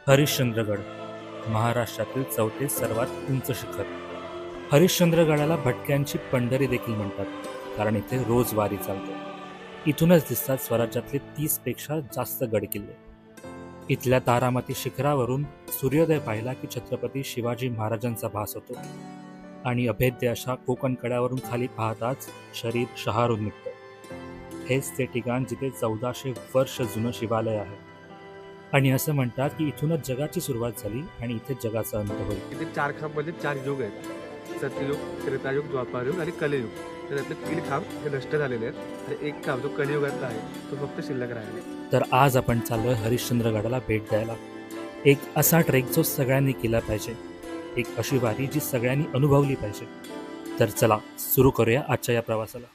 हरिश्चंद्रगड, महाराष्ट्रातील चौथे सर्वात उंच शिखर. हरिश्चंद्रगडाला भटक्यांची पंढरी देखील म्हणतात, कारण इथे रोज वारी चालते. इथूनच दिसतात स्वराज्यातले 30 पेक्षा जास्त गडकिल्ले. इथल्या तारामती शिखरावरून सूर्योदय पाहिला की छत्रपती शिवाजी महाराजांचा भास होतो आणि अभेद्य अशा कोकण कड्यावरून खाली पाहताच शरीर शहारून निघतं. हेच ते ठिकाण जिथे 1400 वर्ष जुनं शिवालय आहे आणि असं म्हणतात की इथूनच जगाची सुरुवात झाली आणि इथे जगाचा अंत होईल. इथे 4 खांबमध्ये 4 युग आहेत. सत्ययुग, त्रेतायुग, द्वापारयुग आणि कलियुग. तर त्यातले 3 खांब हे नष्ट झालेले आहेत आणि एक खांब जो कलियुगातला आहे तो फक्त शिल्लक राहिला आहे. तर आज आपण चाललोय हरिश्चंद्रगडाला भेट द्यायला. एक असा ट्रेक जो सगळ्यांनी केला पाहिजे, एक अशी वारी जी सगळ्यांनी अनुभवली पाहिजे. तर चला सुरू करूया आजच्या या प्रवासाला.